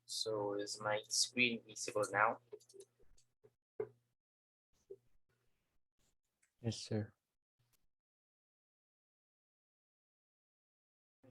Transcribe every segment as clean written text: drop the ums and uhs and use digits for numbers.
So is my screen visible now? Yes, sir.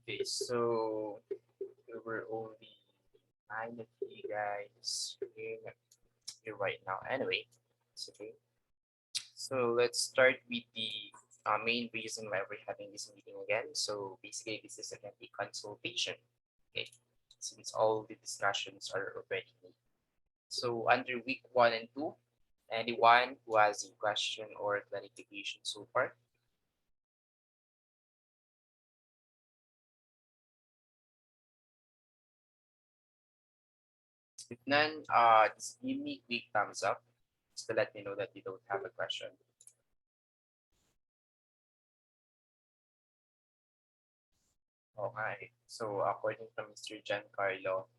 Okay, so there were only 9 of you guys here right now. Anyway, it's okay. So let's start with the main reason why we're having this meeting again. So basically, this is again a consultation. Okay, since all the discussions are already made. So under week 1 and 2, anyone who has a question or clarification so far? If none, just give me a quick thumbs up just to let me know that you don't have a question. Okay. So according to Mr. Giancarlo,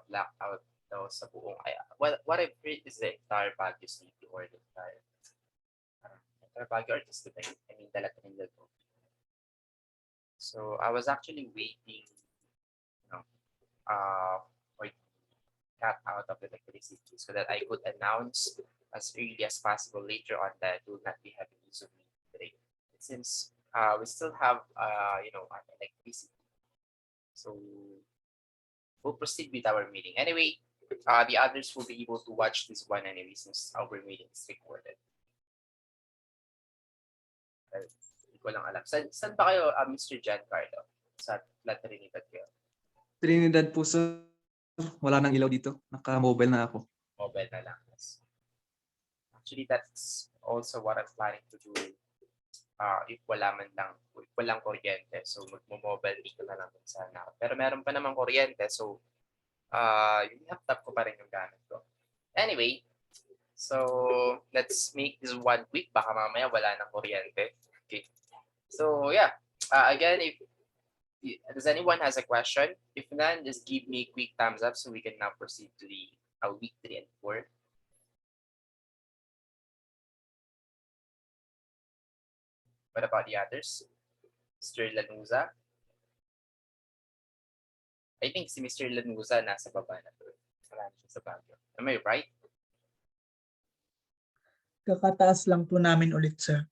blackout daw sa buong ay what I've heard is the entire Baguio City or the entire Baguio or just the I mean Dela-Trinidad. So I was actually waiting, you know, for it cut out of the electricity so that I could announce as early as possible later on that we will not be having Zoom meeting today. Since we still have an electricity, so we'll proceed with our meeting. Anyway, the others will be able to watch this one anyway since our meeting is recorded. Hindi ko lang alam. Saan ba kayo, Mr. Giancarlo? Sa La Trinidad kayo? Trinidad po, sir. Wala nang ilaw dito. Naka-mobile na ako. Mobile na lang. Actually, that's also what I'm planning to do if walang kuryente. So, magmo-mobile dito na lang din sana. Pero meron pa naman kuryente. So, yung laptop ko pa rin yung gamit ko. Anyway, so let's make this one quick. Baka mamaya wala ng kuryente. Okay. So, yeah. Again, if does anyone has a question? If none, just give me a quick thumbs up so we can now proceed to the week 3 and 4. What about the others? Mr. Lanuza? I think si Mr. Lanuza nasa baba na to. Wala na siya sa Baguio. Am I right? Kakataas lang po namin ulit, sir.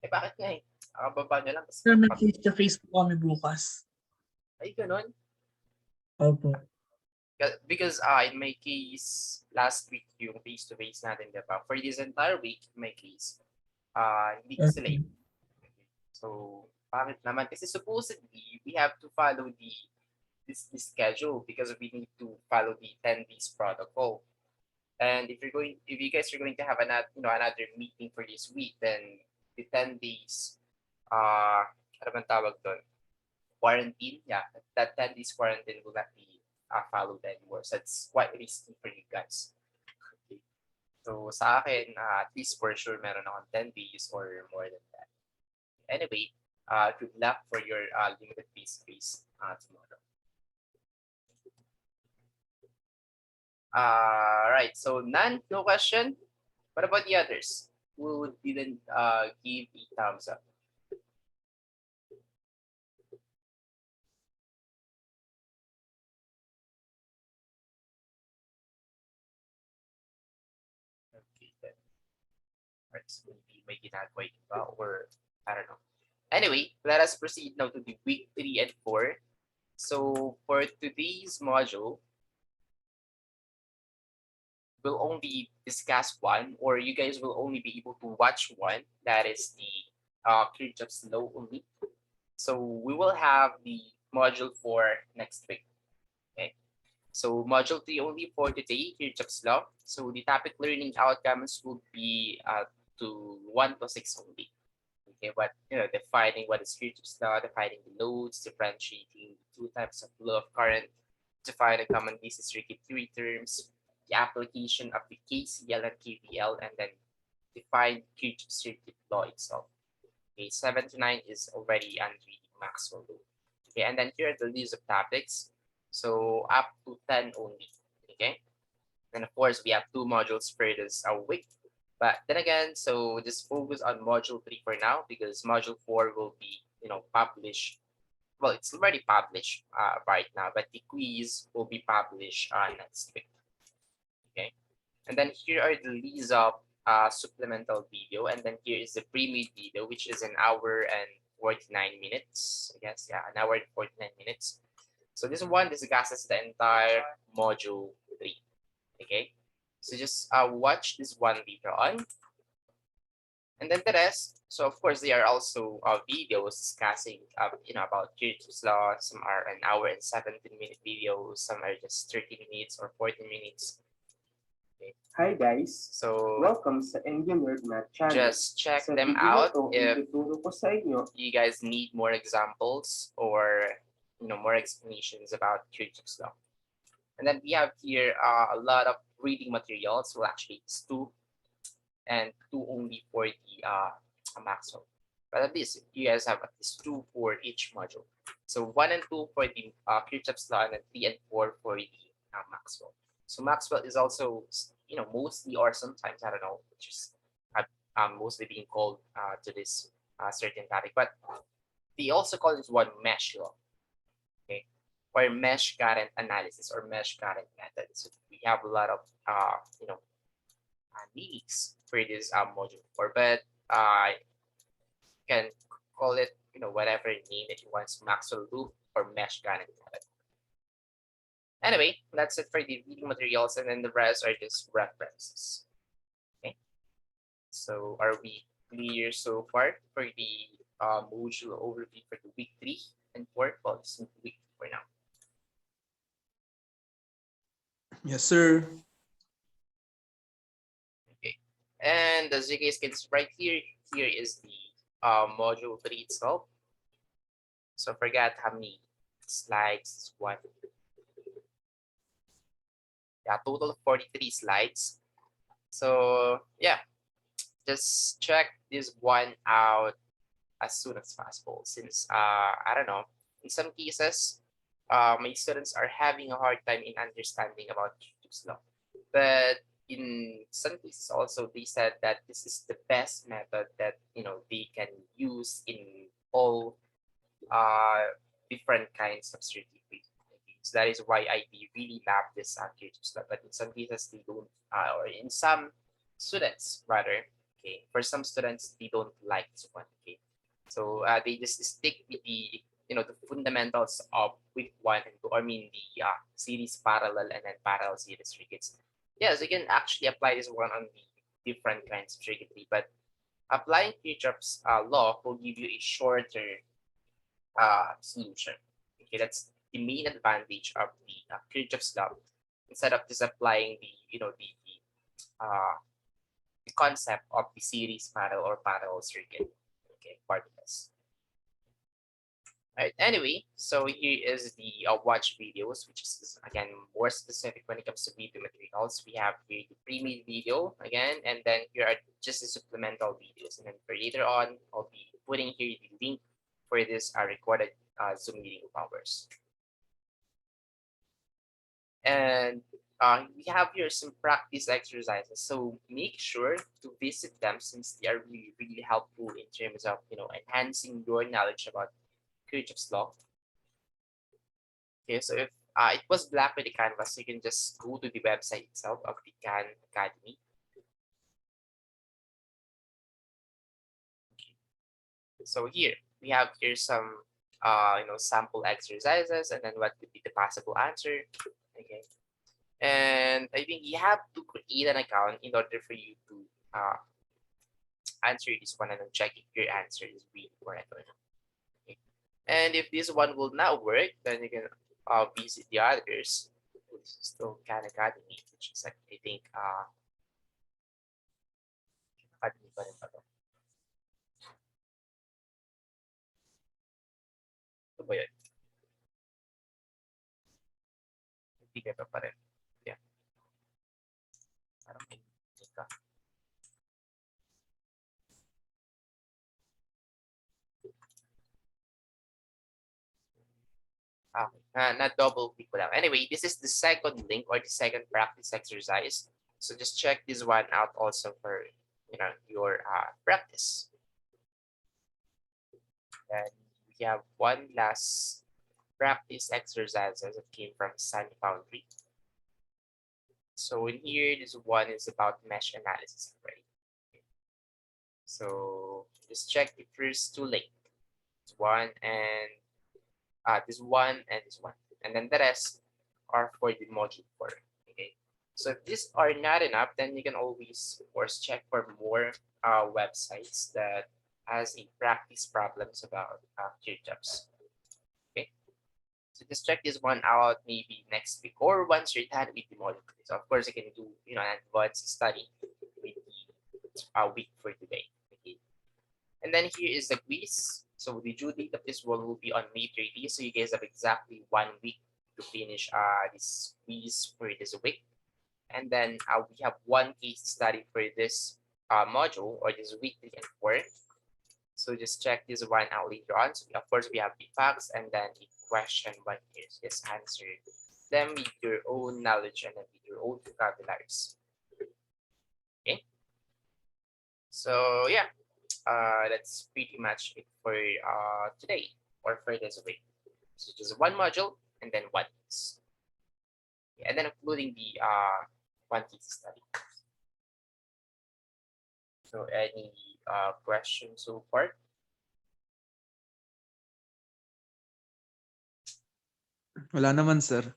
Eh bakit nga eh? Baba nyo lang. Sir, may face-to-face po kami bukas. Ay, ganun. Opo. Because in my case, last week yung face-to-face natin, diba? For this entire week, in my case, hindi Okay. sila. So, bakit naman? Kasi supposedly, we have to follow this schedule because we need to follow the 10 days protocol. And if you guys are going to have another meeting for this week, then the 10 days, ano bang tawag doon? Quarantine, yeah, that 10 days quarantine will not be followed anymore. So it's quite risky for you guys. Okay. So sa akin, at least for sure, meron akong 10 days or more than that. Anyway, good luck for your limited face-to-face tomorrow. Right, so none, no question. What about the others who didn't give a thumbs up? Okay, then. Right, so maybe may ginagawa yung iba or I don't know. Anyway, let us proceed now to the week 3 and 4. So for today's module, we'll only discuss one, or you guys will only be able to watch one. That is the Kirchhoff's law only. So we will have the module 4 next week. Okay. So module 3 only for today, Kirchhoff's law. So the topic learning outcomes will be to 1 to 6 only. Okay, but defining what is Kirchhoff's law, defining the loads, differentiating the two types of law of current, define the common basis circuit theory terms, the application of the KCL and KVL, and then define Kirchhoff's circuit law itself. Okay, 7 to 9 is already under the Maxwell law. Okay, and then here are the list of topics. So up to 10 only. Okay, and of course we have 2 modules for this week. But then again, so just focus on module 3 for now because module 4 will be, published well, it's already published right now, but the quiz will be published next week. Okay, and then here are the leads of supplemental video, and then here is the pre-made video, which is an hour and 49 minutes. I guess, yeah, an hour and 49 minutes. So this one discusses the entire module 3. Okay, so just watch this one later on. And then the rest, so of course, there are also videos discussing, about Kirchhoff's law. Some are an hour and 17-minute videos. Some are just 30 minutes or 40 minutes. Okay. Hi guys! So Welcome sa Engine Nerd Math channel. just check Sa them video na out to, if ituturo ko sa inyo you guys need more examples or more explanations about Kirchhoff's law. And then we have here a lot of reading materials. Well, actually, it's 2 and 2 only for the Maxwell. But at least you guys have at least 2 for each module. So 1 and 2 for the Kirchhoff's law, and then 3 and 4 for the Maxwell. So Maxwell is also, mostly or sometimes, I don't know, which is mostly being called to this certain topic, but they also call this one mesh law, okay, or mesh current analysis or mesh current method. So we have a lot of, meanings for this module 4, but you can call it, whatever name that you want, Maxwell loop or mesh current method. Anyway, that's it for the reading materials, and then the rest are just references. Okay, so are we clear so far for the module overview for the week 3 and 4? Well, just week 4 now. Yes, sir. Okay, and as you guys can see right here, here is the module 3 itself. So I forgot how many slides. One. Yeah, total 43 slides. So yeah, just check this one out as soon as possible, since I don't know, in some cases my students are having a hard time in understanding about Kirchhoff's law, but in some cases also they said that this is the best method that they can use in all different kinds of circuitry. So that is why I really love this Kirchhoff's law. But in some cases they don't, or in some students rather, okay, for some students they don't like this one. Okay, so they just stick with the the fundamentals of week 1 and 2. I mean the series parallel and then parallel series circuits. Yes, you can actually apply this one on the different kinds of circuitry, but applying Kirchhoff's law will give you a shorter solution. Okay, that's the main advantage of the Kirchhoff's law, instead of just applying the concept of the series parallel or parallel circuit. Okay, part of this. All right. Anyway, so here is the watch videos, which is again more specific when it comes to video materials. We have here the pre-made video again, and then here are just the supplemental videos. And then for later on, I'll be putting here the link for this recorded Zoom meeting of ours. And we have here some practice exercises, so make sure to visit them, since they are really, really helpful in terms of enhancing your knowledge about Kirchhoff's law. Okay, so if it was black with the canvas, you can just go to the website itself of the Khan Academy. So here we have here some sample exercises, and then what would be the possible answer. Okay, and I think you have to create an account in order for you to answer this one and then check if your answer is really correct or not. Okay. And if this one will not work, then you can visit the others. This is still Khan Academy, which is like, I think Academy pa rin pa to. Ito ba yun? Hindi ka pa rin. Yeah. Parang may ka. Not double click ko lang. Anyway, this is the second link or the second practice exercise. So just check this one out also for your practice. And we we have one last practice exercises that came from Sun Foundry. So in here, this one is about mesh analysis already. So just check the first two links. This one and this one and this one. And then the rest are for the module 4. Okay. So if these are not enough, then you can always, of course, check for more websites that has a practice problems about jobs. Okay. So just check this one out maybe next week or once you're done with the module. So of course you can do an advanced study with the week for today. Okay. And then here is the quiz. So the due date of this one will be on May 30. So you guys have exactly 1 week to finish this quiz for this week. And then we have one case study for this module or this week 3 and 4. So just check this one out later on. So of course we have the facts and then the question one is just answer them with your own knowledge and then with your own vocabularies. Okay. So yeah, that's pretty much it for today or for this week. So just one module and then one case. And then including the one case study. So any questions so far? Wala naman, sir.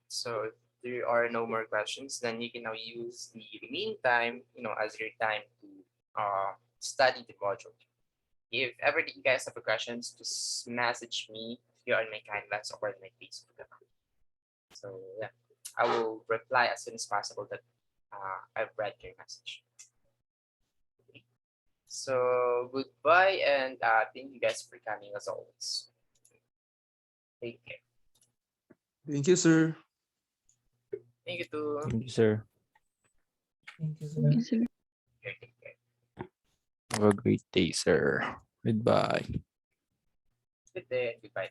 So if there are no more questions, then you can now use the remaining time, as your time to study the module. If ever you guys have questions, just message me here on my Canvas or on my Facebook account. So yeah, I will reply as soon as possible that I've read your message. Okay. So goodbye and thank you guys for coming as always. Take care. Thank you, sir. Thank you too. Thank you, sir. Thank you, sir. Thank you, sir. Okay, take care. Have a great day, sir. Goodbye. Good day and goodbye.